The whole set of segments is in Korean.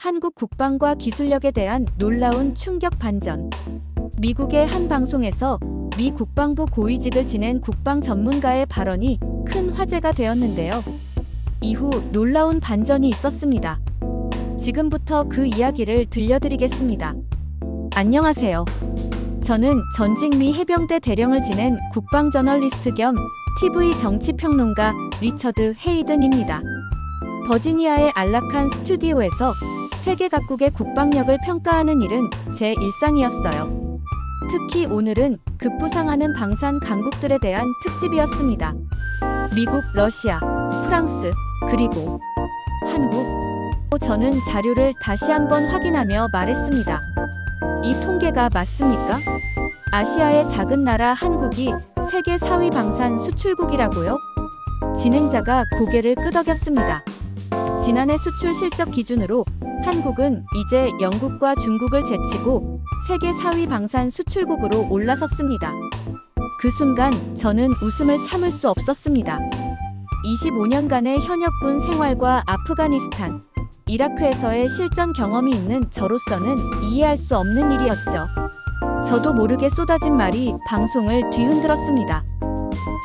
한국 국방과 기술력에 대한 놀라운 충격 반전. 미국의 한 방송에서 미 국방부 고위직을 지낸 국방 전문가의 발언이 큰 화제가 되었는데요. 이후 놀라운 반전이 있었습니다. 지금부터 그 이야기를 들려드리겠습니다. 안녕하세요. 저는 전직 미 해병대 대령을 지낸 국방 저널리스트 겸 TV 정치평론가 리처드 헤이든입니다. 버지니아의 안락한 스튜디오에서 세계 각국의 국방력을 평가하는 일은 제 일상이었어요. 특히 오늘은 급부상하는 방산 강국들에 대한 특집이었습니다. 미국, 러시아, 프랑스, 그리고 한국. 저는 자료를 다시 한번 확인하며 말했습니다. 이 통계가 맞습니까? 아시아의 작은 나라 한국이 세계 4위 방산 수출국이라고요? 진행자가 고개를 끄덕였습니다. 지난해 수출 실적 기준으로 한국은 이제 영국과 중국을 제치고 세계 4위 방산 수출국으로 올라섰습니다. 그 순간 저는 웃음을 참을 수 없었습니다. 25년간의 현역군 생활과 아프가니스탄, 이라크에서의 실전 경험이 있는 저로서는 이해할 수 없는 일이었죠. 저도 모르게 쏟아진 말이 방송을 뒤흔들었습니다.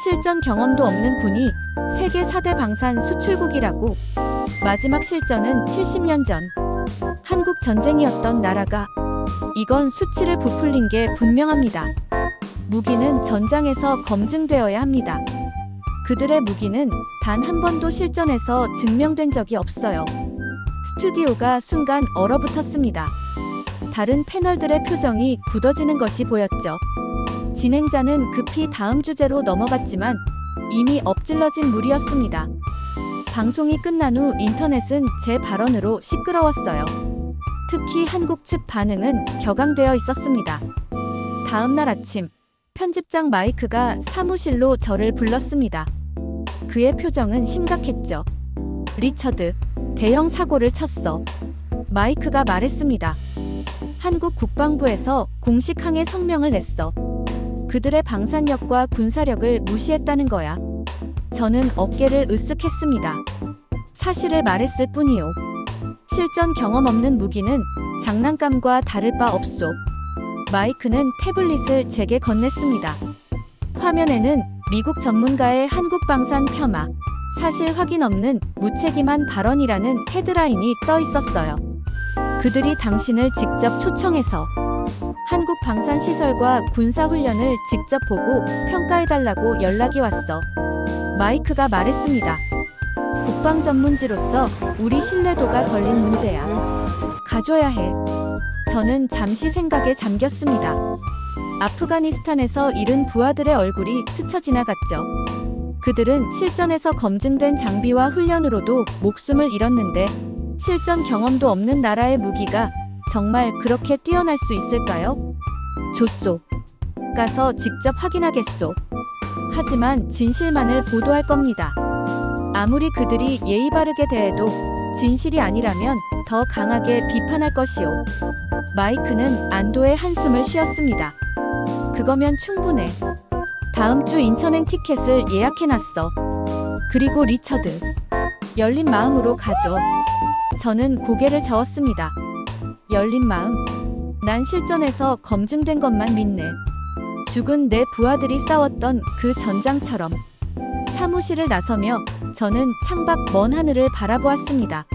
실전 경험도 없는 군이 세계 4대 방산 수출국이라고. 마지막 실전은 70년 전 한국 전쟁이었던 나라가. 이건 수치를 부풀린 게 분명합니다. 무기는 전장에서 검증되어야 합니다. 그들의 무기는 단 한 번도 실전에서 증명된 적이 없어요. 스튜디오가 순간 얼어붙었습니다. 다른 패널들의 표정이 굳어지는 것이 보였죠. 진행자는 급히 다음 주제로 넘어갔지만 이미 엎질러진 물이었습니다. 방송이 끝난 후 인터넷은 제 발언으로 시끄러웠어요. 특히 한국 측 반응은 격앙되어 있었습니다. 다음 날 아침, 편집장 마이크가 사무실로 저를 불렀습니다. 그의 표정은 심각했죠. 리처드, 대형 사고를 쳤어. 마이크가 말했습니다. 한국 국방부에서 공식 항해 성명을 냈어. 그들의 방산력과 군사력을 무시했다는 거야. 저는 어깨를 으쓱했습니다. 사실을 말했을 뿐이요. 실전 경험 없는 무기는 장난감과 다를 바 없소. 마이크는 태블릿을 제게 건넸습니다. 화면에는 미국 전문가의 한국 방산 폄하, 사실 확인 없는 무책임한 발언이라는 헤드라인이 떠 있었어요. 그들이 당신을 직접 초청해서 한국 방산 시설과 군사 훈련을 직접 보고 평가해달라고 연락이 왔어. 마이크가 말했습니다. 국방 전문지로서 우리 신뢰도가 걸린 문제야. 가져야 해. 저는 잠시 생각에 잠겼습니다. 아프가니스탄에서 잃은 부하들의 얼굴이 스쳐 지나갔죠. 그들은 실전에서 검증된 장비와 훈련으로도 목숨을 잃었는데 실전 경험도 없는 나라의 무기가 정말 그렇게 뛰어날 수 있을까요? 좋소. 가서 직접 확인하겠소. 하지만 진실만을 보도할 겁니다. 아무리 그들이 예의 바르게 대해도 진실이 아니라면 더 강하게 비판할 것이오. 마이크는 안도의 한숨을 쉬었습니다. 그거면 충분해. 다음 주 인천행 티켓을 예약해놨어. 그리고 리처드, 열린 마음으로 가죠. 저는 고개를 저었습니다. 열린 마음? 난 실전에서 검증된 것만 믿네. 죽은 내 부하들이 싸웠던 그 전장처럼. 사무실을 나서며 저는 창밖 먼 하늘을 바라보았습니다.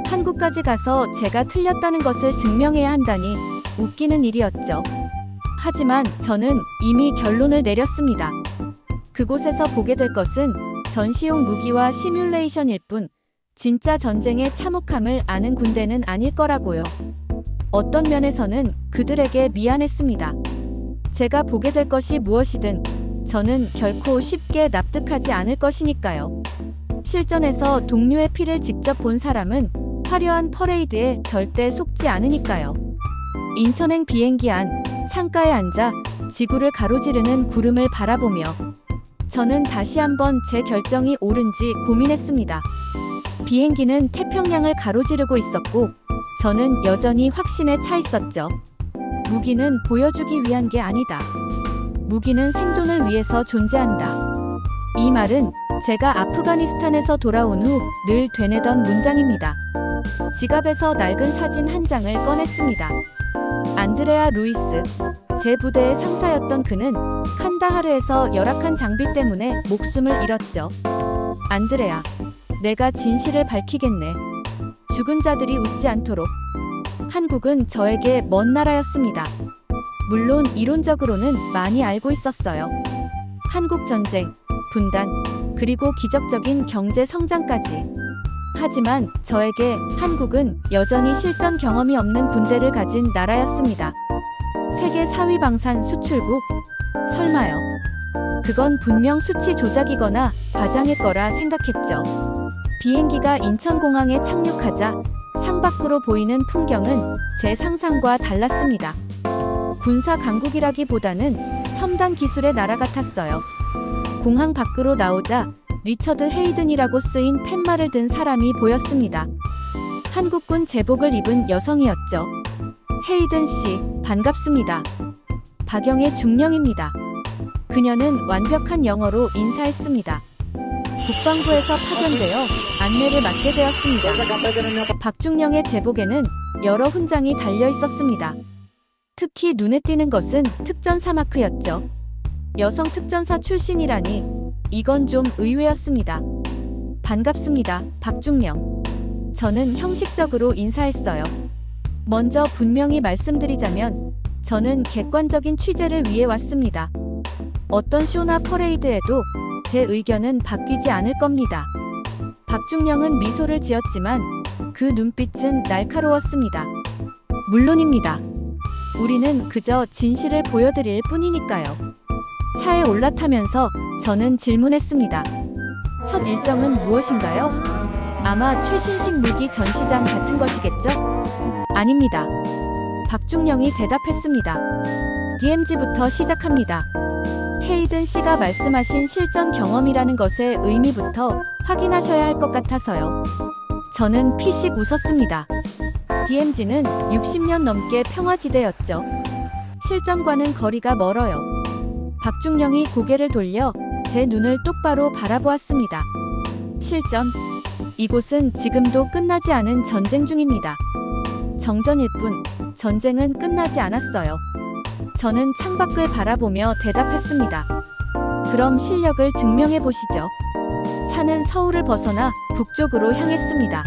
한국까지 가서 제가 틀렸다는 것을 증명해야 한다니 웃기는 일이었죠. 하지만 저는 이미 결론을 내렸습니다. 그곳에서 보게 될 것은 전시용 무기와 시뮬레이션일 뿐 진짜 전쟁의 참혹함을 아는 군대는 아닐 거라고요. 어떤 면에서는 그들에게 미안했습니다. 제가 보게 될 것이 무엇이든 저는 결코 쉽게 납득하지 않을 것이니까요. 실전에서 동료의 피를 직접 본 사람은 화려한 퍼레이드에 절대 속지 않으니까요. 인천행 비행기 안 창가에 앉아 지구를 가로지르는 구름을 바라보며 저는 다시 한번 제 결정이 옳은지 고민했습니다. 비행기는 태평양을 가로지르고 있었고 저는 여전히 확신에 차 있었죠. 무기는 보여주기 위한 게 아니다. 무기는 생존을 위해서 존재한다. 이 말은 제가 아프가니스탄에서 돌아온 후 늘 되뇌던 문장입니다. 지갑에서 낡은 사진 한 장을 꺼냈습니다. 안드레아 루이스. 제 부대의 상사였던 그는 칸다하르에서 열악한 장비 때문에 목숨을 잃었죠. 안드레아. 내가 진실을 밝히겠네. 죽은 자들이 웃지 않도록. 한국은 저에게 먼 나라였습니다. 물론 이론적으로는 많이 알고 있었어요. 한국 전쟁, 분단, 그리고 기적적인 경제 성장까지. 하지만 저에게 한국은 여전히 실전 경험이 없는 군대를 가진 나라였습니다. 세계 4위 방산 수출국? 설마요. 그건 분명 수치 조작이거나 과장일 거라 생각했죠. 비행기가 인천공항에 착륙하자 창밖으로 보이는 풍경은 제 상상과 달랐습니다. 군사 강국이라기보다는 첨단 기술의 나라 같았어요. 공항 밖으로 나오자 리처드 헤이든이라고 쓰인 팻말을 든 사람이 보였습니다. 한국군 제복을 입은 여성이었죠. 헤이든 씨, 반갑습니다. 박영의 중령입니다. 그녀는 완벽한 영어로 인사했습니다. 국방부에서 파견되어 안내를 맡게 되었습니다. 박중령의 제복에는 여러 훈장이 달려 있었습니다. 특히 눈에 띄는 것은 특전사 마크였죠. 여성 특전사 출신이라니 이건 좀 의외였습니다. 반갑습니다, 박중령. 저는 형식적으로 인사했어요. 먼저 분명히 말씀드리자면 저는 객관적인 취재를 위해 왔습니다. 어떤 쇼나 퍼레이드에도 제 의견은 바뀌지 않을 겁니다. 박중령은 미소를 지었지만 그 눈빛은 날카로웠습니다. 물론입니다. 우리는 그저 진실을 보여드릴 뿐이니까요. 차에 올라타면서 저는 질문했습니다. 첫 일정은 무엇인가요? 아마 최신식 무기 전시장 같은 것이겠죠? 아닙니다. 박중령이 대답했습니다. DMZ부터 시작합니다. 헤이든 씨가 말씀하신 실전 경험이라는 것의 의미부터 확인하셔야 할 것 같아서요. 저는 피식 웃었습니다. DMZ는 60년 넘게 평화지대였죠. 실전과는 거리가 멀어요. 박중령이 고개를 돌려 제 눈을 똑바로 바라보았습니다. 실전. 이곳은 지금도 끝나지 않은 전쟁 중입니다. 정전일 뿐, 전쟁은 끝나지 않았어요. 저는 창밖을 바라보며 대답했습니다. 그럼 실력을 증명해 보시죠. 차는 서울을 벗어나 북쪽으로 향했습니다.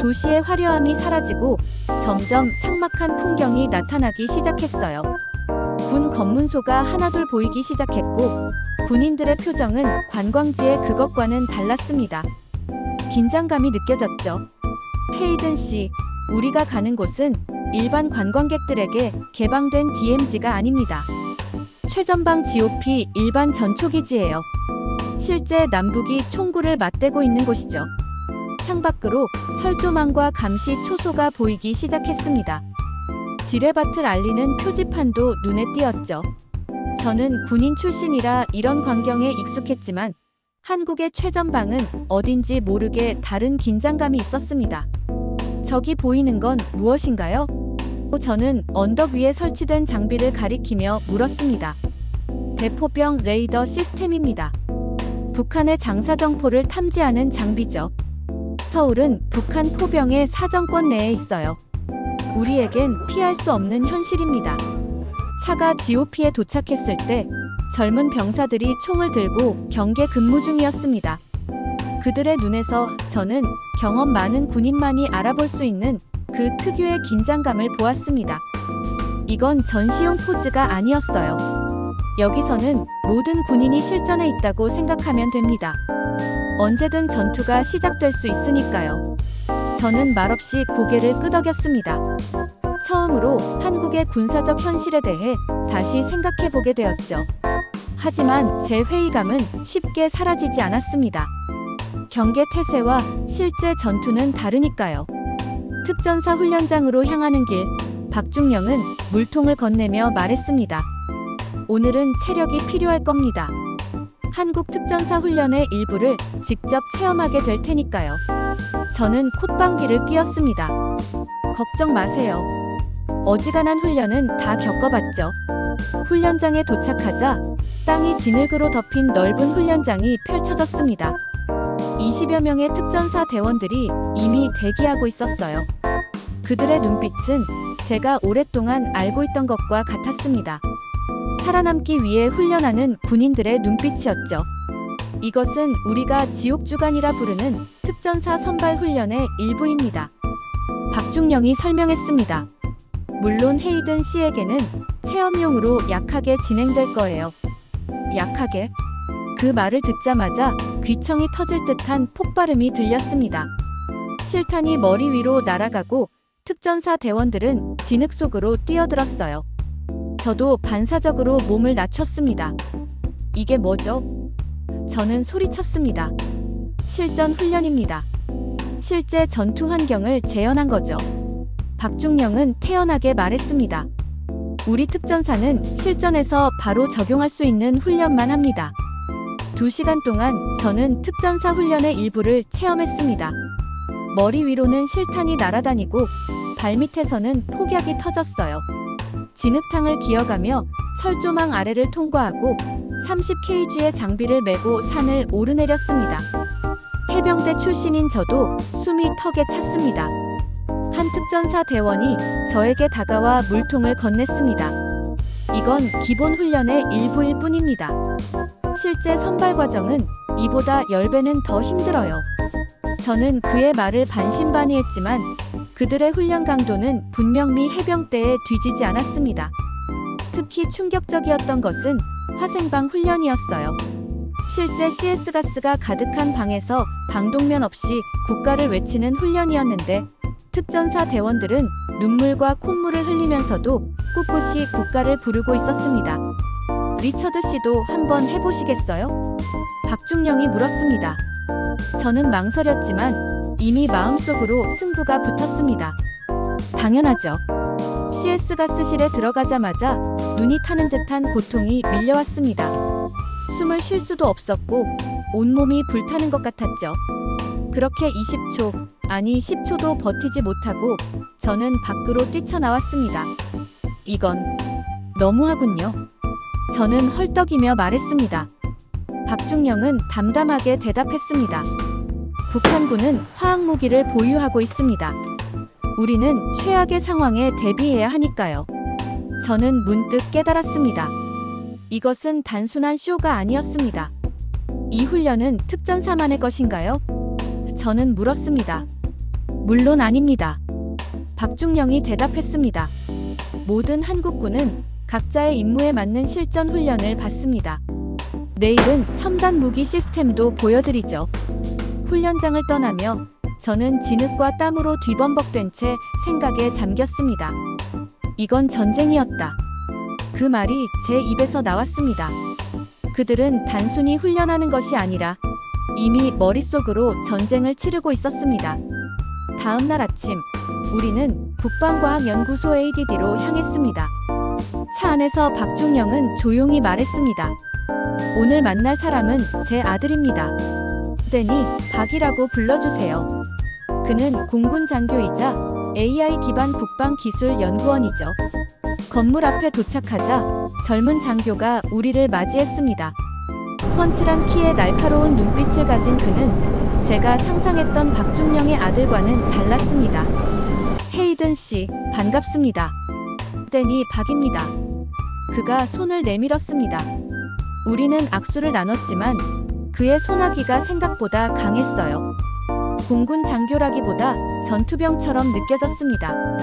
도시의 화려함이 사라지고 점점 삭막한 풍경이 나타나기 시작했어요. 군 검문소가 하나둘 보이기 시작했고 군인들의 표정은 관광지의 그것과는 달랐습니다. 긴장감이 느껴졌죠. 헤이든 씨, 우리가 가는 곳은 일반 관광객들에게 개방된 DMZ가 아닙니다. 최전방 GOP 일반 전초기지예요. 실제 남북이 총구를 맞대고 있는 곳이죠. 창밖으로 철조망과 감시 초소가 보이기 시작했습니다. 지뢰밭을 알리는 표지판도 눈에 띄었죠. 저는 군인 출신이라 이런 광경에 익숙했지만 한국의 최전방은 어딘지 모르게 다른 긴장감이 있었습니다. 저기 보이는 건 무엇인가요? 저는 언덕 위에 설치된 장비를 가리키며 물었습니다. 대포병 레이더 시스템입니다. 북한의 장사정포를 탐지하는 장비죠. 서울은 북한 포병의 사정권 내에 있어요. 우리에겐 피할 수 없는 현실입니다. 차가 GOP에 도착했을 때 젊은 병사들이 총을 들고 경계 근무 중이었습니다. 그들의 눈에서 저는 경험 많은 군인만이 알아볼 수 있는 그 특유의 긴장감을 보았습니다. 이건 전시용 포즈가 아니었어요. 여기서는 모든 군인이 실전에 있다고 생각하면 됩니다. 언제든 전투가 시작될 수 있으니까요. 저는 말없이 고개를 끄덕였습니다. 처음으로 한국의 군사적 현실에 대해 다시 생각해보게 되었죠. 하지만 제 회의감은 쉽게 사라지지 않았습니다. 경계 태세와 실제 전투는 다르니까요. 특전사 훈련장으로 향하는 길, 박중령은 물통을 건네며 말했습니다. 오늘은 체력이 필요할 겁니다. 한국 특전사 훈련의 일부를 직접 체험하게 될 테니까요. 저는 콧방귀를 뀌었습니다. 걱정 마세요. 어지간한 훈련은 다 겪어봤죠. 훈련장에 도착하자 땅이 진흙으로 덮인 넓은 훈련장이 펼쳐졌습니다. 20여 명의 특전사 대원들이 이미 대기하고 있었어요. 그들의 눈빛은 제가 오랫동안 알고 있던 것과 같았습니다. 살아남기 위해 훈련하는 군인들의 눈빛이었죠. 이것은 우리가 지옥주간이라 부르는 특전사 선발 훈련의 일부입니다. 박중령이 설명했습니다. 물론 헤이든 씨에게는 체험용으로 약하게 진행될 거예요. 약하게? 그 말을 듣자마자 귀청이 터질 듯한 폭발음이 들렸습니다. 실탄이 머리 위로 날아가고 특전사 대원들은 진흙 속으로 뛰어들었어요. 저도 반사적으로 몸을 낮췄습니다. 이게 뭐죠? 저는 소리쳤습니다. 실전 훈련입니다. 실제 전투 환경을 재현한 거죠. 박중령은 태연하게 말했습니다. 우리 특전사는 실전에서 바로 적용할 수 있는 훈련만 합니다. 2시간 동안 저는 특전사 훈련의 일부를 체험했습니다. 머리 위로는 실탄이 날아다니고 발밑에서는 폭약이 터졌어요. 진흙탕을 기어가며 철조망 아래를 통과하고 30kg의 장비를 메고 산을 오르내렸습니다. 해병대 출신인 저도 숨이 턱에 찼습니다. 한 특전사 대원이 저에게 다가와 물통을 건넸습니다. 이건 기본 훈련의 일부일 뿐입니다. 실제 선발 과정은 이보다 10배는 더 힘들어요. 저는 그의 말을 반신반의했지만 그들의 훈련 강도는 분명히 해병대에 뒤지지 않았습니다. 특히 충격적이었던 것은 화생방 훈련이었어요. 실제 CS가스가 가득한 방에서 방독면 없이 국가를 외치는 훈련이었는데 특전사 대원들은 눈물과 콧물을 흘리면서도 꿋꿋이 국가를 부르고 있었습니다. 리처드 씨도 한번 해보시겠어요? 박중령이 물었습니다. 저는 망설였지만 이미 마음속으로 승부가 붙었습니다. 당연하죠. CS가스실에 들어가자마자 눈이 타는 듯한 고통이 밀려왔습니다. 숨을 쉴 수도 없었고 온몸이 불타는 것 같았죠. 그렇게 20초, 아니 10초도 버티지 못하고 저는 밖으로 뛰쳐나왔습니다. 이건 너무하군요. 저는 헐떡이며 말했습니다. 박중령은 담담하게 대답했습니다. 북한군은 화학무기를 보유하고 있습니다. 우리는 최악의 상황에 대비해야 하니까요. 저는 문득 깨달았습니다. 이것은 단순한 쇼가 아니었습니다. 이 훈련은 특전사만의 것인가요? 저는 물었습니다. 물론 아닙니다. 박중령이 대답했습니다. 모든 한국군은 각자의 임무에 맞는 실전 훈련을 받습니다. 내일은 첨단 무기 시스템도 보여드리죠. 훈련장을 떠나며 저는 진흙과 땀으로 뒤범벅된 채 생각에 잠겼습니다. 이건 전쟁이었다. 그 말이 제 입에서 나왔습니다. 그들은 단순히 훈련하는 것이 아니라 이미 머릿속으로 전쟁을 치르고 있었습니다. 다음 날 아침, 우리는 국방과학연구소 ADD로 향했습니다. 차 안에서 박중령은 조용히 말했습니다. 오늘 만날 사람은 제 아들입니다. 데니 박이라고 불러주세요. 그는 공군 장교이자 AI 기반 국방기술연구원이죠. 건물 앞에 도착하자 젊은 장교가 우리를 맞이했습니다. 훤칠한 키에 날카로운 눈빛을 가진 그는 제가 상상했던 박중령의 아들과는 달랐습니다. 헤이든 씨, 반갑습니다. 데니 박입니다. 그가 손을 내밀었습니다. 우리는 악수를 나눴지만 그의 소나기가 생각보다 강했어요. 공군 장교라기보다 전투병처럼 느껴졌습니다.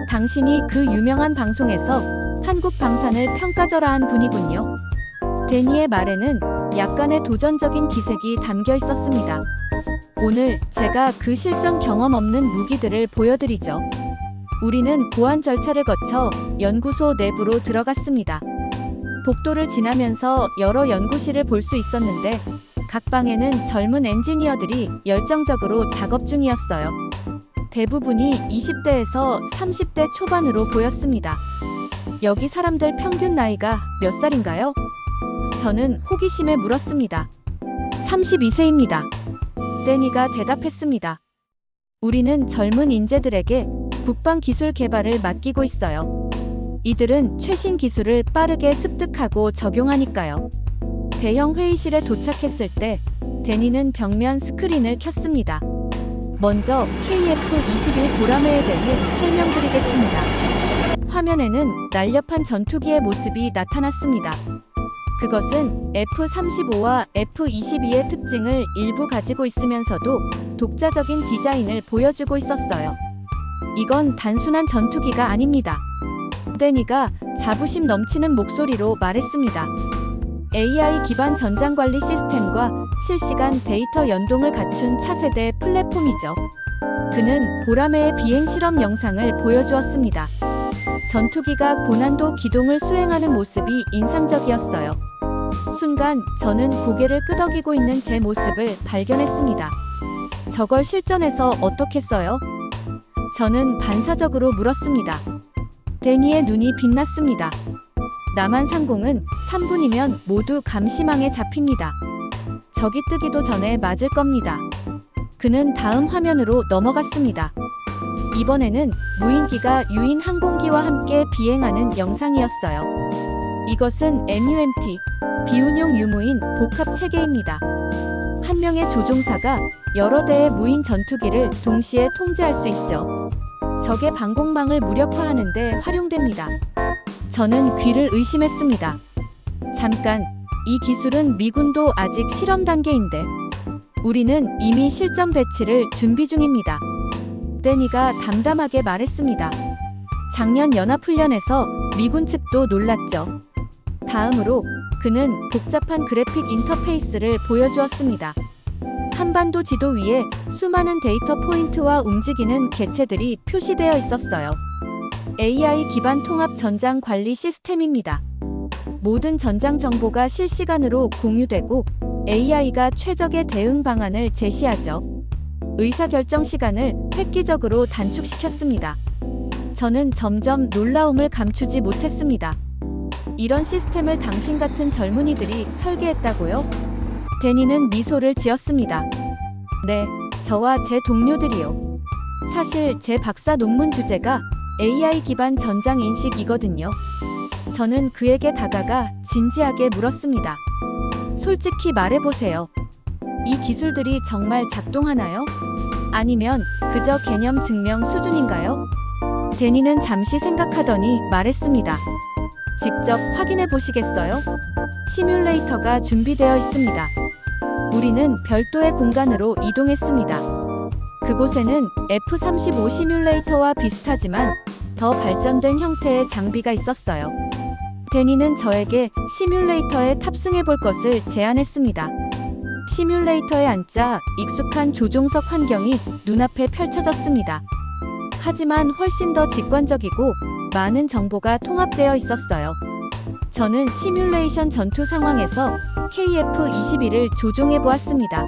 당신이 그 유명한 방송에서 한국 방산을 평가절하한 분이군요. 데니의 말에는 약간의 도전적인 기색이 담겨 있었습니다. 오늘 제가 그 실전 경험 없는 무기들을 보여드리죠. 우리는 보안 절차를 거쳐 연구소 내부로 들어갔습니다. 복도를 지나면서 여러 연구실을 볼 수 있었는데 각 방에는 젊은 엔지니어들이 열정적으로 작업 중이었어요. 대부분이 20대에서 30대 초반으로 보였습니다. 여기 사람들 평균 나이가 몇 살인가요? 저는 호기심에 물었습니다. 32세입니다. 데니가 대답했습니다. 우리는 젊은 인재들에게 국방 기술 개발을 맡기고 있어요. 이들은 최신 기술을 빠르게 습득하고 적용하니까요. 대형 회의실에 도착했을 때 데니는 벽면 스크린을 켰습니다. 먼저 KF-21 보라매에 대해 설명드리겠습니다. 화면에는 날렵한 전투기의 모습이 나타났습니다. 그것은 F-35와 F-22의 특징을 일부 가지고 있으면서도 독자적인 디자인을 보여주고 있었어요. 이건 단순한 전투기가 아닙니다. 데니가 자부심 넘치는 목소리로 말했습니다. AI 기반 전장 관리 시스템과 실시간 데이터 연동을 갖춘 차세대 플랫폼이죠. 그는 보라매의 비행 실험 영상을 보여주었습니다. 전투기가 고난도 기동을 수행하는 모습이 인상적이었어요. 순간 저는 고개를 끄덕이고 있는 제 모습을 발견했습니다. 저걸 실전에서 어떻게 써요? 저는 반사적으로 물었습니다. 데니의 눈이 빛났습니다. 남한 상공은 3분이면 모두 감시망에 잡힙니다. 적이 뜨기도 전에 맞을 겁니다. 그는 다음 화면으로 넘어갔습니다. 이번에는 무인기가 유인 항공기와 함께 비행하는 영상이었어요. 이것은 MUMT, 비운용 유무인 복합 체계입니다. 한 명의 조종사가 여러 대의 무인 전투기를 동시에 통제할 수 있죠. 적의 방공망을 무력화하는 데 활용됩니다. 저는 귀를 의심했습니다. 잠깐, 이 기술은 미군도 아직 실험 단계인데 우리는 이미 실전 배치를 준비 중입니다. 데니가 담담하게 말했습니다. 작년 연합훈련에서 미군 측도 놀랐죠. 다음으로 그는 복잡한 그래픽 인터페이스를 보여주었습니다. 한반도 지도 위에 수많은 데이터 포인트와 움직이는 개체들이 표시되어 있었어요. AI 기반 통합 전장 관리 시스템입니다. 모든 전장 정보가 실시간으로 공유되고 AI가 최적의 대응 방안을 제시하죠. 의사결정 시간을 획기적으로 단축시켰습니다. 저는 점점 놀라움을 감추지 못했습니다. 이런 시스템을 당신 같은 젊은이들이 설계했다고요? 데니는 미소를 지었습니다. 네, 저와 제 동료들이요. 사실 제 박사 논문 주제가 AI 기반 전장 인식이거든요. 저는 그에게 다가가 진지하게 물었습니다. 솔직히 말해보세요. 이 기술들이 정말 작동하나요? 아니면 그저 개념 증명 수준인가요? 데니는 잠시 생각하더니 말했습니다. 직접 확인해 보시겠어요? 시뮬레이터가 준비되어 있습니다. 우리는 별도의 공간으로 이동했습니다. 그곳에는 F-35 시뮬레이터와 비슷하지만 더 발전된 형태의 장비가 있었어요. 데니는 저에게 시뮬레이터에 탑승해 볼 것을 제안했습니다. 시뮬레이터에 앉자 익숙한 조종석 환경이 눈앞에 펼쳐졌습니다. 하지만 훨씬 더 직관적이고 많은 정보가 통합되어 있었어요. 저는 시뮬레이션 전투 상황에서 KF-21을 조종해 보았습니다.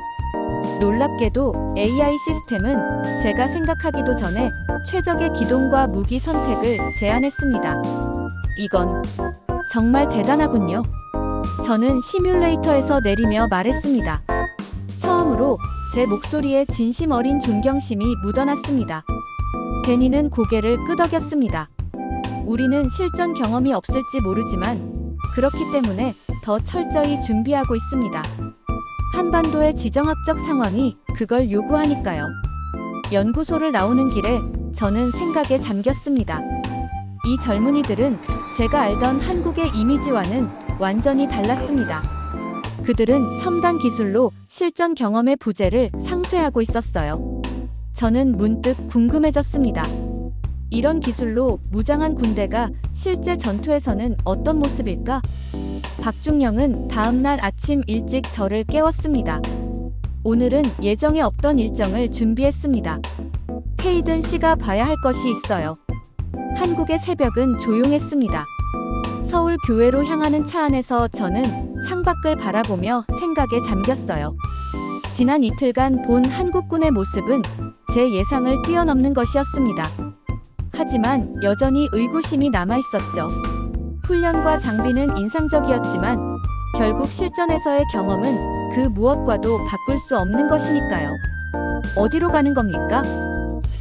놀랍게도 AI 시스템은 제가 생각하기도 전에 최적의 기동과 무기 선택을 제안했습니다. 이건 정말 대단하군요. 저는 시뮬레이터에서 내리며 말했습니다. 처음으로 제 목소리에 진심 어린 존경심이 묻어났습니다. 데니는 고개를 끄덕였습니다. 우리는 실전 경험이 없을지 모르지만 그렇기 때문에 더 철저히 준비하고 있습니다. 한반도의 지정학적 상황이 그걸 요구하니까요. 연구소를 나오는 길에 저는 생각에 잠겼습니다. 이 젊은이들은 제가 알던 한국의 이미지와는 완전히 달랐습니다. 그들은 첨단 기술로 실전 경험의 부재를 상쇄하고 있었어요. 저는 문득 궁금해졌습니다. 이런 기술로 무장한 군대가 실제 전투에서는 어떤 모습일까? 박중영은 다음날 아침 일찍 저를 깨웠습니다. 오늘은 예정에 없던 일정을 준비했습니다. 헤이든 씨가 봐야 할 것이 있어요. 한국의 새벽은 조용했습니다. 서울 교회로 향하는 차 안에서 저는 창밖을 바라보며 생각에 잠겼어요. 지난 이틀간 본 한국군의 모습은 제 예상을 뛰어넘는 것이었습니다. 하지만 여전히 의구심이 남아있었죠. 훈련과 장비는 인상적이었지만 결국 실전에서의 경험은 그 무엇과도 바꿀 수 없는 것이니까요. 어디로 가는 겁니까?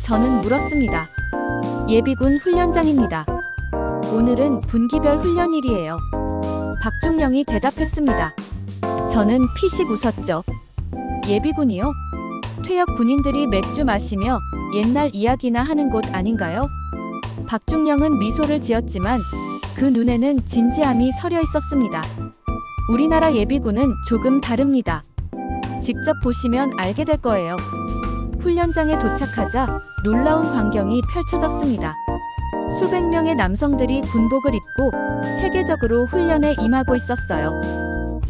저는 물었습니다. 예비군 훈련장입니다. 오늘은 분기별 훈련일이에요. 박중령이 대답했습니다. 저는 피식 웃었죠. 예비군이요? 퇴역 군인들이 맥주 마시며 옛날 이야기나 하는 곳 아닌가요? 박중령은 미소를 지었지만 그 눈에는 진지함이 서려 있었습니다. 우리나라 예비군은 조금 다릅니다. 직접 보시면 알게 될 거예요. 훈련장에 도착하자 놀라운 광경이 펼쳐졌습니다. 수백 명의 남성들이 군복을 입고 체계적으로 훈련에 임하고 있었어요.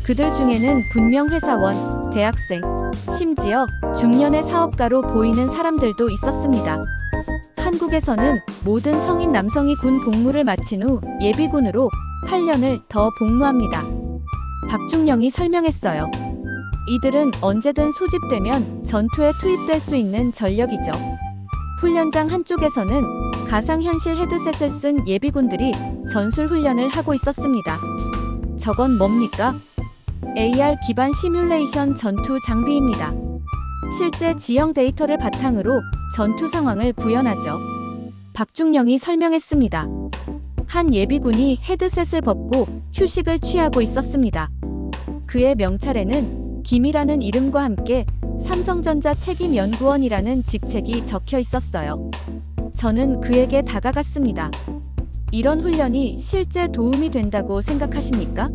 그들 중에는 분명 회사원, 대학생, 심지어 중년의 사업가로 보이는 사람들도 있었습니다. 한국에서는 모든 성인 남성이 군 복무를 마친 후 예비군으로 8년을 더 복무합니다. 박중령이 설명했어요. 이들은 언제든 소집되면 전투에 투입될 수 있는 전력이죠. 훈련장 한쪽에서는 가상현실 헤드셋을 쓴 예비군들이 전술 훈련을 하고 있었습니다. 저건 뭡니까? AR 기반 시뮬레이션 전투 장비입니다. 실제 지형 데이터를 바탕으로 전투 상황을 구현하죠. 박중령이 설명했습니다. 한 예비군이 헤드셋을 벗고 휴식을 취하고 있었습니다. 그의 명찰에는 김이라는 이름과 함께 삼성전자 책임연구원이라는 직책이 적혀 있었어요. 저는 그에게 다가갔습니다. 이런 훈련이 실제 도움이 된다고 생각하십니까?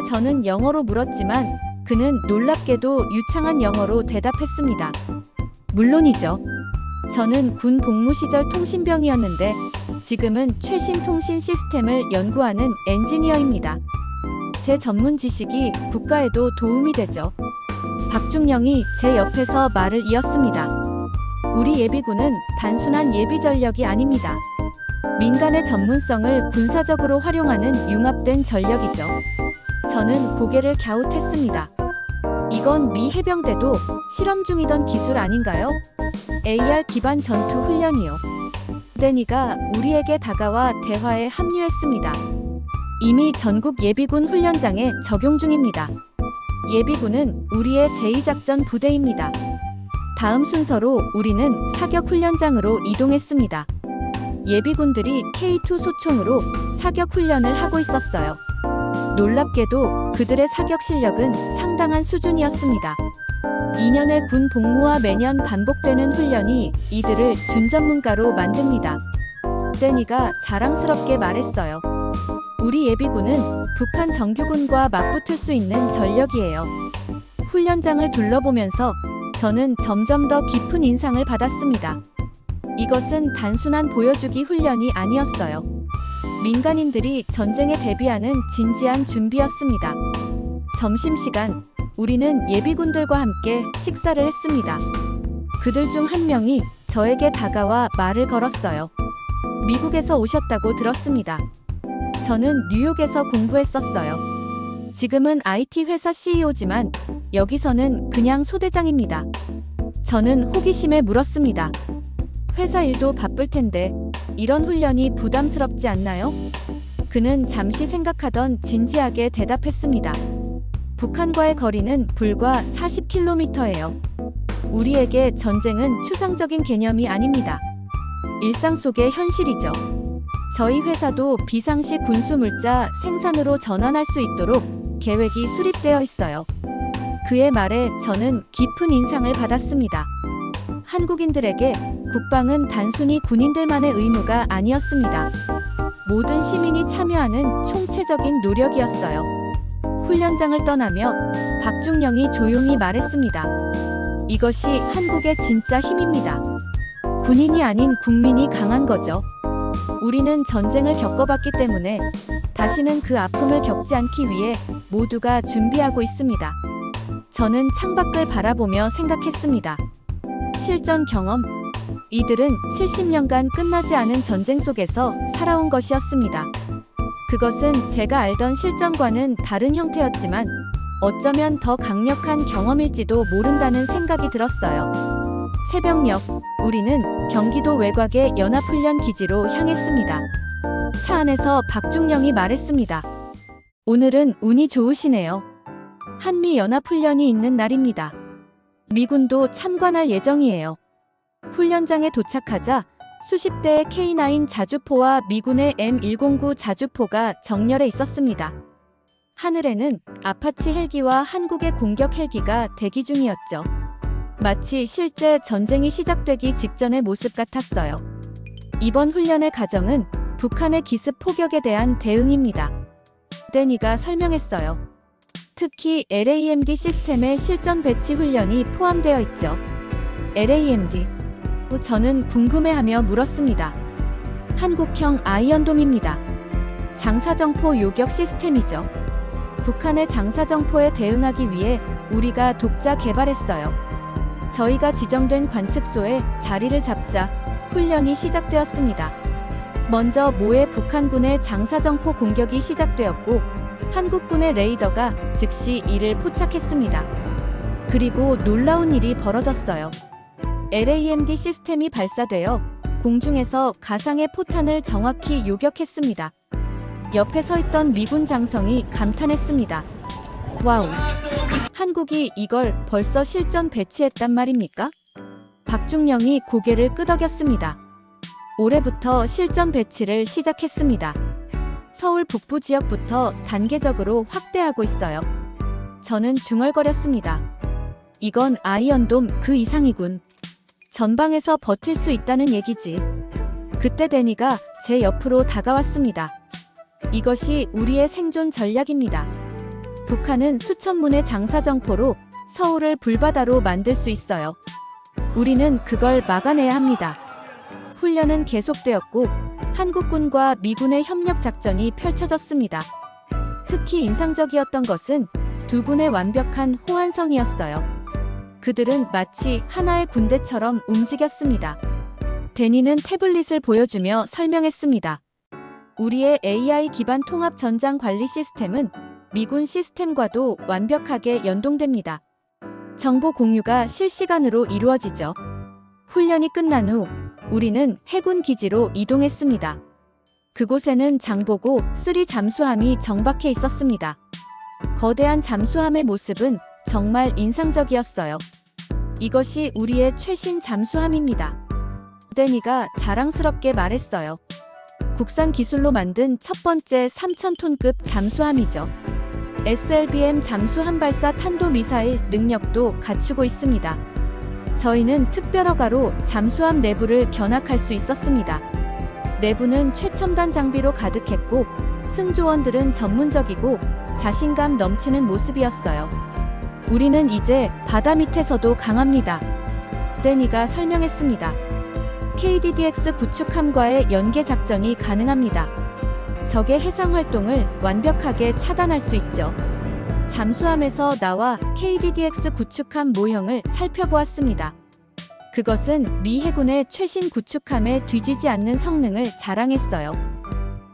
저는 영어로 물었지만 그는 놀랍게도 유창한 영어로 대답했습니다. 물론이죠. 저는 군 복무 시절 통신병이었는데 지금은 최신 통신 시스템을 연구하는 엔지니어입니다. 제 전문 지식이 국가에도 도움이 되죠. 박중령이 제 옆에서 말을 이었습니다. 우리 예비군은 단순한 예비 전력이 아닙니다. 민간의 전문성을 군사적으로 활용하는 융합된 전력이죠. 저는 고개를 갸웃했습니다. 이건 미 해병대도 실험 중이던 기술 아닌가요? AR 기반 전투 훈련이요. 데니가 우리에게 다가와 대화에 합류했습니다. 이미 전국 예비군 훈련장에 적용 중입니다. 예비군은 우리의 제2작전 부대입니다. 다음 순서로 우리는 사격 훈련장으로 이동했습니다. 예비군들이 K2 소총으로 사격 훈련을 하고 있었어요. 놀랍게도 그들의 사격 실력은 상당한 수준이었습니다. 2년의 군 복무와 매년 반복되는 훈련이 이들을 준전문가로 만듭니다. 데니가 자랑스럽게 말했어요. 우리 예비군은 북한 정규군과 맞붙을 수 있는 전력이에요. 훈련장을 둘러보면서 저는 점점 더 깊은 인상을 받았습니다. 이것은 단순한 보여주기 훈련이 아니었어요. 민간인들이 전쟁에 대비하는 진지한 준비였습니다. 점심시간, 우리는 예비군들과 함께 식사를 했습니다. 그들 중 한 명이 저에게 다가와 말을 걸었어요. 미국에서 오셨다고 들었습니다. 저는 뉴욕에서 공부했었어요. 지금은 IT 회사 CEO지만 여기서는 그냥 소대장입니다. 저는 호기심에 물었습니다. 회사 일도 바쁠 텐데 이런 훈련이 부담스럽지 않나요? 그는 잠시 생각하던 진지하게 대답했습니다. 북한과의 거리는 불과 40km예요. 우리에게 전쟁은 추상적인 개념이 아닙니다. 일상 속의 현실이죠. 저희 회사도 비상시 군수물자 생산으로 전환할 수 있도록 계획이 수립되어 있어요. 그의 말에 저는 깊은 인상을 받았습니다. 한국인들에게 국방은 단순히 군인들만의 의무가 아니었습니다. 모든 시민이 참여하는 총체적인 노력이었어요. 훈련장을 떠나며 박중령이 조용히 말했습니다. 이것이 한국의 진짜 힘입니다. 군인이 아닌 국민이 강한 거죠. 우리는 전쟁을 겪어봤기 때문에 다시는 그 아픔을 겪지 않기 위해 모두가 준비하고 있습니다. 저는 창밖을 바라보며 생각했습니다. 실전 경험. 이들은 70년간 끝나지 않은 전쟁 속에서 살아온 것이었습니다. 그것은 제가 알던 실전과는 다른 형태였지만 어쩌면 더 강력한 경험일지도 모른다는 생각이 들었어요. 새벽녘, 우리는 경기도 외곽의 연합훈련 기지로 향했습니다. 차 안에서 박중령이 말했습니다. 오늘은 운이 좋으시네요. 한미 연합훈련이 있는 날입니다. 미군도 참관할 예정이에요. 훈련장에 도착하자 수십 대의 K9 자주포와 미군의 M109 자주포가 정렬해 있었습니다. 하늘에는 아파치 헬기와 한국의 공격 헬기가 대기 중이었죠. 마치 실제 전쟁이 시작되기 직전의 모습 같았어요. 이번 훈련의 과정은 북한의 기습 포격에 대한 대응입니다. 데니가 설명했어요. 특히 LAMD 시스템의 실전 배치 훈련이 포함되어 있죠. LAMD. 저는 궁금해하며 물었습니다. 한국형 아이언돔입니다. 장사정포 요격 시스템이죠. 북한의 장사정포에 대응하기 위해 우리가 독자 개발했어요. 저희가 지정된 관측소에 자리를 잡자 훈련이 시작되었습니다. 먼저 모해 북한군의 장사정포 공격이 시작되었고 한국군의 레이더가 즉시 이를 포착했습니다. 그리고 놀라운 일이 벌어졌어요. LAMD 시스템이 발사되어 공중에서 가상의 포탄을 정확히 요격했습니다. 옆에 서 있던 미군 장성이 감탄했습니다. 와우! 한국이 이걸 벌써 실전 배치했단 말입니까? 박중령이 고개를 끄덕였습니다. 올해부터 실전 배치를 시작했습니다. 서울 북부 지역부터 단계적으로 확대하고 있어요. 저는 중얼거렸습니다. 이건 아이언돔 그 이상이군. 전방에서 버틸 수 있다는 얘기지. 그때 데니가 제 옆으로 다가왔습니다. 이것이 우리의 생존 전략입니다. 북한은 수천 문의 장사정포로 서울을 불바다로 만들 수 있어요. 우리는 그걸 막아내야 합니다. 훈련은 계속되었고 한국군과 미군의 협력 작전이 펼쳐졌습니다. 특히 인상적이었던 것은 두 군의 완벽한 호환성이었어요. 그들은 마치 하나의 군대처럼 움직였습니다. 데니는 태블릿을 보여주며 설명했습니다. 우리의 AI 기반 통합 전장 관리 시스템은 미군 시스템과도 완벽하게 연동됩니다. 정보 공유가 실시간으로 이루어지죠. 훈련이 끝난 후 우리는 해군 기지로 이동했습니다. 그곳에는 장보고 3 잠수함이 정박해 있었습니다. 거대한 잠수함의 모습은 정말 인상적이었어요. 이것이 우리의 최신 잠수함입니다. 데니가 자랑스럽게 말했어요. 국산 기술로 만든 첫 번째 3,000톤급 잠수함이죠. SLBM 잠수함 발사 탄도미사일 능력도 갖추고 있습니다. 저희는 특별허가로 잠수함 내부를 견학할 수 있었습니다. 내부는 최첨단 장비로 가득했고 승조원들은 전문적이고 자신감 넘치는 모습이었어요. 우리는 이제 바다 밑에서도 강합니다. 데니가 설명했습니다. KDDX 구축함과의 연계 작전이 가능합니다. 적의 해상 활동을 완벽하게 차단할 수 있죠. 잠수함에서 나와 KDDX 구축함 모형을 살펴보았습니다. 그것은 미 해군의 최신 구축함에 뒤지지 않는 성능을 자랑했어요.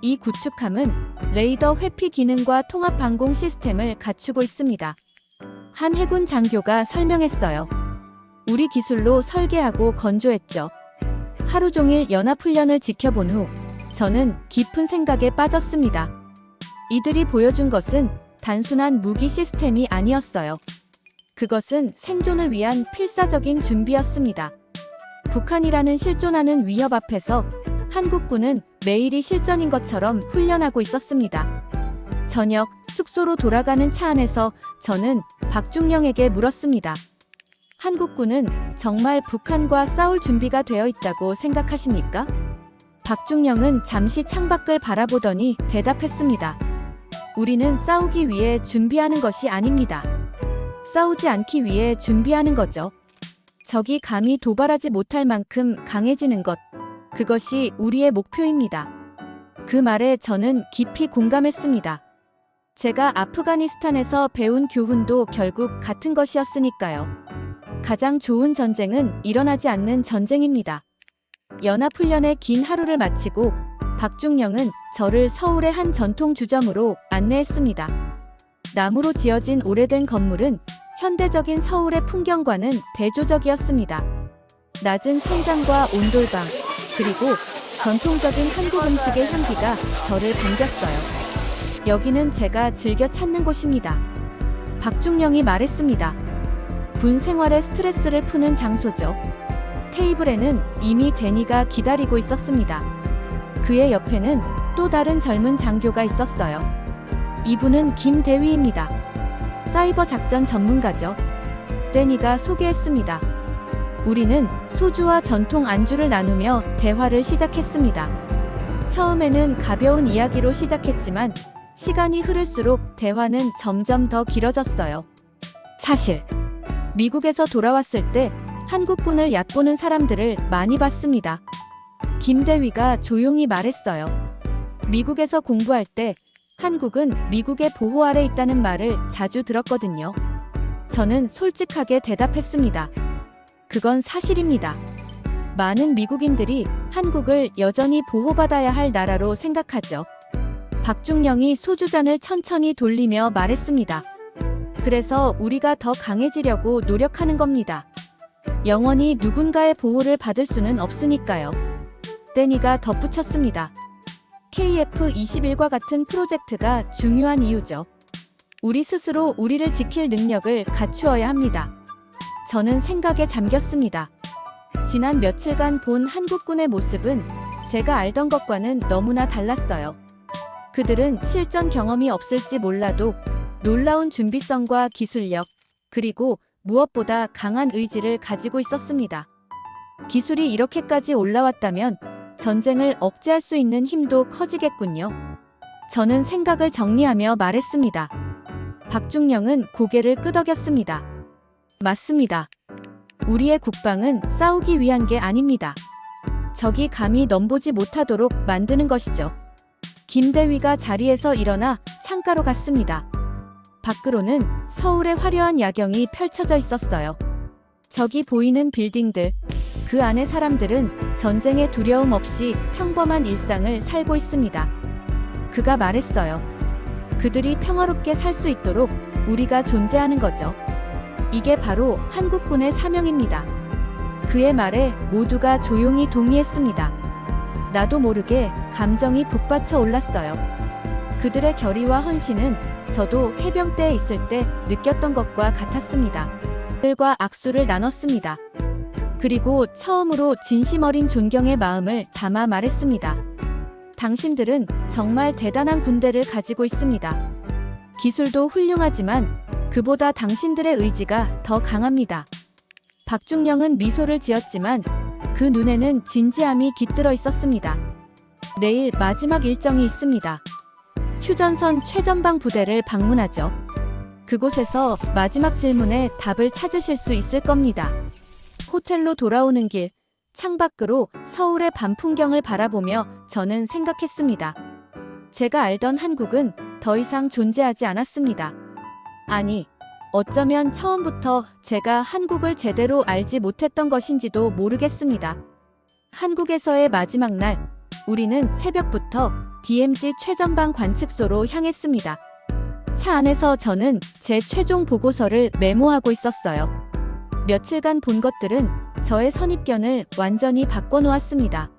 이 구축함은 레이더 회피 기능과 통합 방공 시스템을 갖추고 있습니다. 한 해군 장교가 설명했어요. 우리 기술로 설계하고 건조했죠. 하루 종일 연합훈련을 지켜본 후 저는 깊은 생각에 빠졌습니다. 이들이 보여준 것은 단순한 무기 시스템이 아니었어요. 그것은 생존을 위한 필사적인 준비였습니다. 북한이라는 실존하는 위협 앞에서 한국군은 매일이 실전인 것처럼 훈련하고 있었습니다. 저녁 숙소로 돌아가는 차 안에서 저는 박중령에게 물었습니다. 한국군은 정말 북한과 싸울 준비가 되어 있다고 생각하십니까? 박중령은 잠시 창밖을 바라보더니 대답했습니다. 우리는 싸우기 위해 준비하는 것이 아닙니다. 싸우지 않기 위해 준비하는 거죠. 적이 감히 도발하지 못할 만큼 강해지는 것, 그것이 우리의 목표입니다. 그 말에 저는 깊이 공감했습니다. 제가 아프가니스탄에서 배운 교훈도 결국 같은 것이었으니까요. 가장 좋은 전쟁은 일어나지 않는 전쟁입니다. 연합훈련의 긴 하루를 마치고 박중령은 저를 서울의 한 전통 주점으로 안내했습니다. 나무로 지어진 오래된 건물은 현대적인 서울의 풍경과는 대조적이었습니다. 낮은 천장과 온돌방, 그리고 전통적인 한국 음식의 향기가 저를 반겼어요. 여기는 제가 즐겨 찾는 곳입니다. 박중령이 말했습니다. 군 생활의 스트레스를 푸는 장소죠. 테이블에는 이미 데니가 기다리고 있었습니다. 그의 옆에는 또 다른 젊은 장교가 있었어요. 이분은 김대휘입니다. 사이버 작전 전문가죠. 데니가 소개했습니다. 우리는 소주와 전통 안주를 나누며 대화를 시작했습니다. 처음에는 가벼운 이야기로 시작했지만 시간이 흐를수록 대화는 점점 더 길어졌어요. 사실 미국에서 돌아왔을 때 한국군을 얕보는 사람들을 많이 봤습니다. 김대휘가 조용히 말했어요. 미국에서 공부할 때 한국은 미국의 보호 아래 있다는 말을 자주 들었거든요. 저는 솔직하게 대답했습니다. 그건 사실입니다. 많은 미국인들이 한국을 여전히 보호받아야 할 나라로 생각하죠. 박중령이 소주잔을 천천히 돌리며 말했습니다. 그래서 우리가 더 강해지려고 노력하는 겁니다. 영원히 누군가의 보호를 받을 수는 없으니까요. 데니가 덧붙였습니다. KF-21과 같은 프로젝트가 중요한 이유죠. 우리 스스로 우리를 지킬 능력을 갖추어야 합니다. 저는 생각에 잠겼습니다. 지난 며칠간 본 한국군의 모습은 제가 알던 것과는 너무나 달랐어요. 그들은 실전 경험이 없을지 몰라도 놀라운 준비성과 기술력, 그리고 무엇보다 강한 의지를 가지고 있었습니다. 기술이 이렇게까지 올라왔다면 전쟁을 억제할 수 있는 힘도 커지겠군요. 저는 생각을 정리하며 말했습니다. 박중령은 고개를 끄덕였습니다. 맞습니다. 우리의 국방은 싸우기 위한 게 아닙니다. 적이 감히 넘보지 못하도록 만드는 것이죠. 김대휘가 자리에서 일어나 창가로 갔습니다. 밖으로는 서울의 화려한 야경이 펼쳐져 있었어요. 저기 보이는 빌딩들, 그 안의 사람들은 전쟁의 두려움 없이 평범한 일상을 살고 있습니다. 그가 말했어요. 그들이 평화롭게 살 수 있도록 우리가 존재하는 거죠. 이게 바로 한국군의 사명입니다. 그의 말에 모두가 조용히 동의했습니다. 나도 모르게 감정이 북받쳐 올랐어요. 그들의 결의와 헌신은 저도 해병대에 있을 때 느꼈던 것과 같았습니다. 그들과 악수를 나눴습니다. 그리고 처음으로 진심 어린 존경의 마음을 담아 말했습니다. 당신들은 정말 대단한 군대를 가지고 있습니다. 기술도 훌륭하지만 그보다 당신들의 의지가 더 강합니다. 박중령은 미소를 지었지만 그 눈에는 진지함이 깃들어 있었습니다. 내일 마지막 일정이 있습니다. 휴전선 최전방 부대를 방문하죠. 그곳에서 마지막 질문에 답을 찾으실 수 있을 겁니다. 호텔로 돌아오는 길, 창밖으로 서울의 밤 풍경을 바라보며 저는 생각했습니다. 제가 알던 한국은 더 이상 존재하지 않았습니다. 아니, 어쩌면 처음부터 제가 한국을 제대로 알지 못했던 것인지도 모르겠습니다. 한국에서의 마지막 날, 우리는 새벽부터 DMZ 최전방 관측소로 향했습니다. 차 안에서 저는 제 최종 보고서를 메모하고 있었어요. 며칠간 본 것들은 저의 선입견을 완전히 바꿔놓았습니다.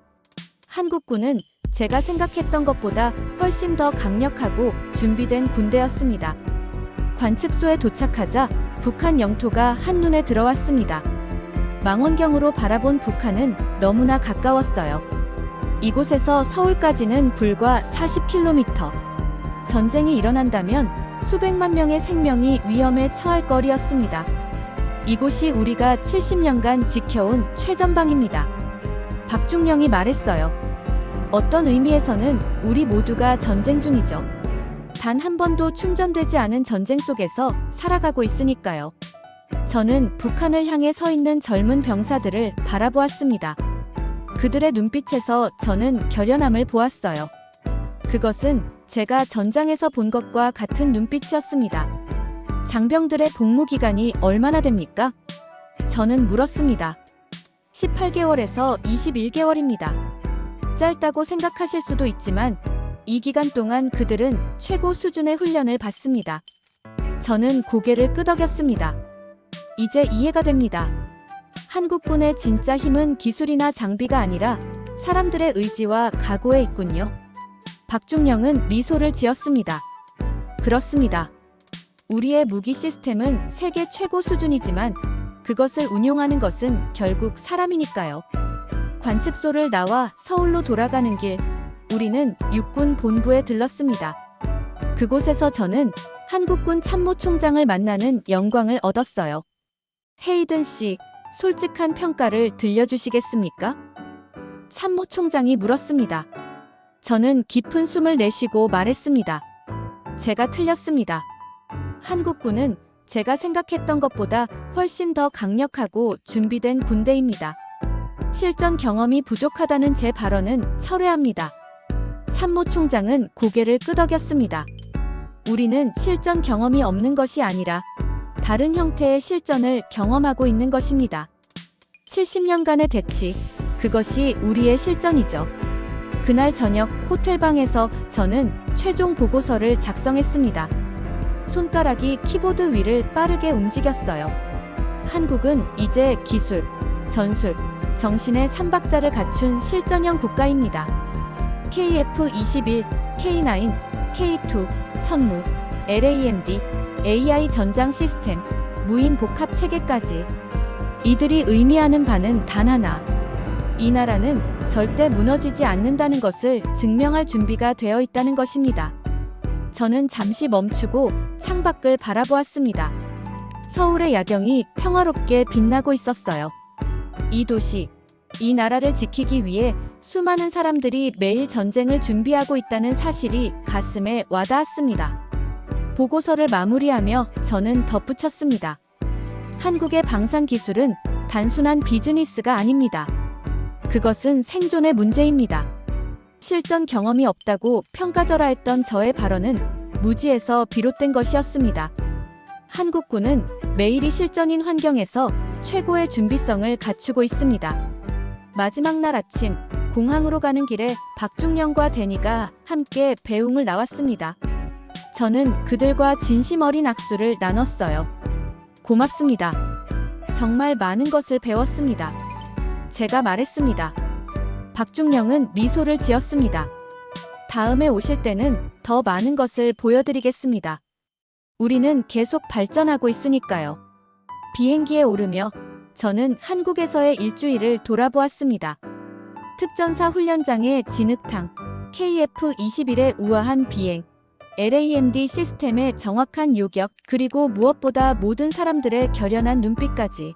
한국군은 제가 생각했던 것보다 훨씬 더 강력하고 준비된 군대였습니다. 관측소에 도착하자 북한 영토가 한눈에 들어왔습니다. 망원경으로 바라본 북한은 너무나 가까웠어요. 이곳에서 서울까지는 불과 40km. 전쟁이 일어난다면 수백만 명의 생명이 위험에 처할 거리였습니다. 이곳이 우리가 70년간 지켜온 최전방입니다. 박중령이 말했어요. 어떤 의미에서는 우리 모두가 전쟁 중이죠. 단 한 번도 충전되지 않은 전쟁 속에서 살아가고 있으니까요. 저는 북한을 향해 서 있는 젊은 병사들을 바라보았습니다. 그들의 눈빛에서 저는 결연함을 보았어요. 그것은 제가 전장에서 본 것과 같은 눈빛이었습니다. 장병들의 복무 기간이 얼마나 됩니까? 저는 물었습니다. 18개월에서 21개월입니다. 짧다고 생각하실 수도 있지만 이 기간 동안 그들은 최고 수준의 훈련을 받습니다. 저는 고개를 끄덕였습니다. 이제 이해가 됩니다. 한국군의 진짜 힘은 기술이나 장비가 아니라 사람들의 의지와 각오에 있군요. 박중령은 미소를 지었습니다. 그렇습니다. 우리의 무기 시스템은 세계 최고 수준이지만 그것을 운용하는 것은 결국 사람이니까요. 관측소를 나와 서울로 돌아가는 길, 우리는 육군 본부에 들렀습니다. 그곳에서 저는 한국군 참모총장을 만나는 영광을 얻었어요. 헤이든 씨, 솔직한 평가를 들려주시겠습니까? 참모총장이 물었습니다. 저는 깊은 숨을 내쉬고 말했습니다. 제가 틀렸습니다. 한국군은 제가 생각했던 것보다 훨씬 더 강력하고 준비된 군대입니다. 실전 경험이 부족하다는 제 발언은 철회합니다. 참모총장은 고개를 끄덕였습니다. 우리는 실전 경험이 없는 것이 아니라 다른 형태의 실전을 경험하고 있는 것입니다. 70년간의 대치, 그것이 우리의 실전이죠. 그날 저녁 호텔방에서 저는 최종 보고서를 작성했습니다. 손가락이 키보드 위를 빠르게 움직였어요. 한국은 이제 기술, 전술, 정신의 3박자를 갖춘 실전형 국가입니다. KF-21, K9, K2, 천무, LAMD, AI 전장 시스템, 무인 복합 체계까지. 이들이 의미하는 바는 단 하나. 이 나라는 절대 무너지지 않는다는 것을 증명할 준비가 되어 있다는 것입니다. 저는 잠시 멈추고 창밖을 바라보았습니다. 서울의 야경이 평화롭게 빛나고 있었어요. 이 도시, 이 나라를 지키기 위해 수많은 사람들이 매일 전쟁을 준비하고 있다는 사실이 가슴에 와닿았습니다. 보고서를 마무리하며 저는 덧붙였습니다. 한국의 방산 기술은 단순한 비즈니스가 아닙니다. 그것은 생존의 문제입니다. 실전 경험이 없다고 평가절하했던 저의 발언은 무지에서 비롯된 것이었습니다. 한국군은 매일이 실전인 환경에서 최고의 준비성을 갖추고 있습니다. 마지막 날 아침, 공항으로 가는 길에 박중령과 데니가 함께 배웅을 나왔습니다. 저는 그들과 진심 어린 악수를 나눴어요. 고맙습니다. 정말 많은 것을 배웠습니다. 제가 말했습니다. 박중령은 미소를 지었습니다. 다음에 오실 때는 더 많은 것을 보여드리겠습니다. 우리는 계속 발전하고 있으니까요. 비행기에 오르며 저는 한국에서의 일주일을 돌아보았습니다. 특전사 훈련장의 진흙탕, KF-21의 우아한 비행, LAMD 시스템의 정확한 요격, 그리고 무엇보다 모든 사람들의 결연한 눈빛까지.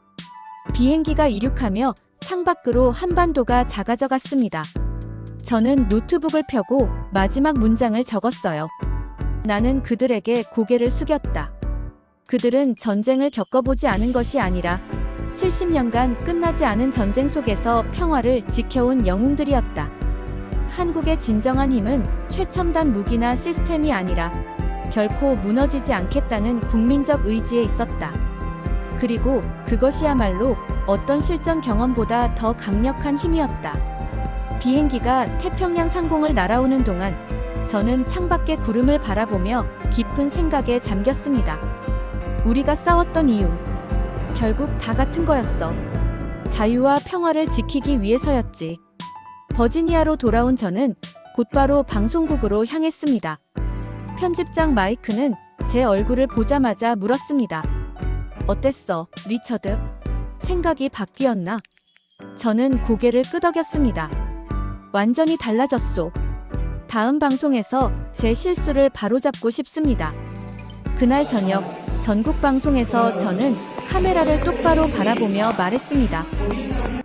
비행기가 이륙하며 창밖으로 한반도가 작아져 갔습니다. 저는 노트북을 펴고 마지막 문장을 적었어요. 나는 그들에게 고개를 숙였다. 그들은 전쟁을 겪어보지 않은 것이 아니라 70년간 끝나지 않은 전쟁 속에서 평화를 지켜온 영웅들이었다. 한국의 진정한 힘은 최첨단 무기나 시스템이 아니라 결코 무너지지 않겠다는 국민적 의지에 있었다. 그리고 그것이야말로 어떤 실전 경험보다 더 강력한 힘이었다. 비행기가 태평양 상공을 날아오는 동안 저는 창밖의 구름을 바라보며 깊은 생각에 잠겼습니다. 우리가 싸웠던 이유, 결국 다 같은 거였어. 자유와 평화를 지키기 위해서였지. 버지니아로 돌아온 저는 곧바로 방송국으로 향했습니다. 편집장 마이크는 제 얼굴을 보자마자 물었습니다. 어땠어, 리처드? 생각이 바뀌었나? 저는 고개를 끄덕였습니다. 완전히 달라졌소. 다음 방송에서 제 실수를 바로잡고 싶습니다. 그날 저녁 전국 방송에서 저는 카메라를 똑바로 바라보며 말했습니다.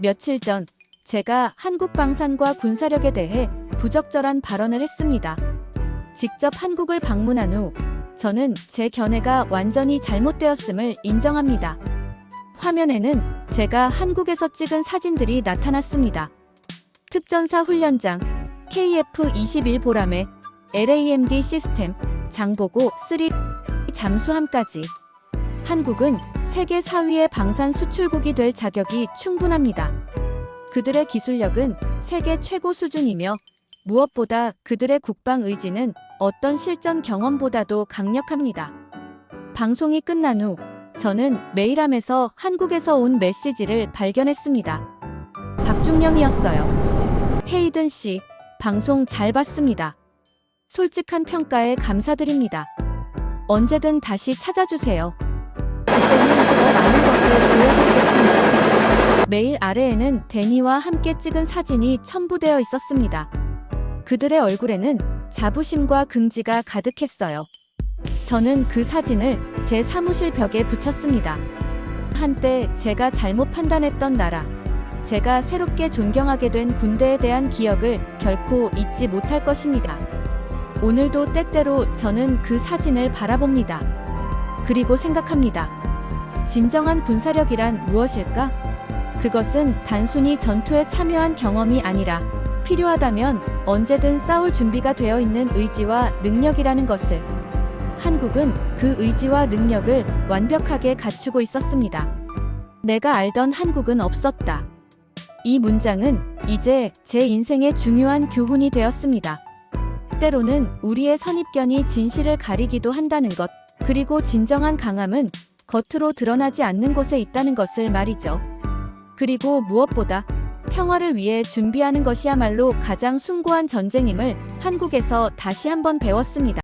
며칠 전 제가 한국 방산과 군사력에 대해 부적절한 발언을 했습니다. 직접 한국을 방문한 후 저는 제 견해가 완전히 잘못되었음을 인정합니다. 화면에는 제가 한국에서 찍은 사진들이 나타났습니다. 특전사 훈련장, KF-21 보람에 LAMD 시스템, 장보고 3 잠수함까지. 한국은 세계 4위의 방산 수출국이 될 자격이 충분합니다. 그들의 기술력은 세계 최고 수준이며 무엇보다 그들의 국방 의지는 어떤 실전 경험보다도 강력합니다. 방송이 끝난 후 저는 메일함에서 한국에서 온 메시지를 발견했습니다. 박중령이었어요. 헤이든 씨, 방송 잘 봤습니다. 솔직한 평가에 감사드립니다. 언제든 다시 찾아주세요. 그때는 더 많은 것을 보여드리겠습니다. 메일 아래에는 데니와 함께 찍은 사진이 첨부되어 있었습니다. 그들의 얼굴에는 자부심과 긍지가 가득했어요. 저는 그 사진을 제 사무실 벽에 붙였습니다. 한때 제가 잘못 판단했던 나라, 제가 새롭게 존경하게 된 군대에 대한 기억을 결코 잊지 못할 것입니다. 오늘도 때때로 저는 그 사진을 바라봅니다. 그리고 생각합니다. 진정한 군사력이란 무엇일까? 그것은 단순히 전투에 참여한 경험이 아니라 필요하다면 언제든 싸울 준비가 되어 있는 의지와 능력이라는 것을. 한국은 그 의지와 능력을 완벽하게 갖추고 있었습니다. 내가 알던 한국은 없었다. 이 문장은 이제 제 인생의 중요한 교훈이 되었습니다. 때로는 우리의 선입견이 진실을 가리기도 한다는 것, 그리고 진정한 강함은 겉으로 드러나지 않는 곳에 있다는 것을 말이죠. 그리고 무엇보다 평화를 위해 준비하는 것이야말로 가장 숭고한 전쟁임을 한국에서 다시 한번 배웠습니다.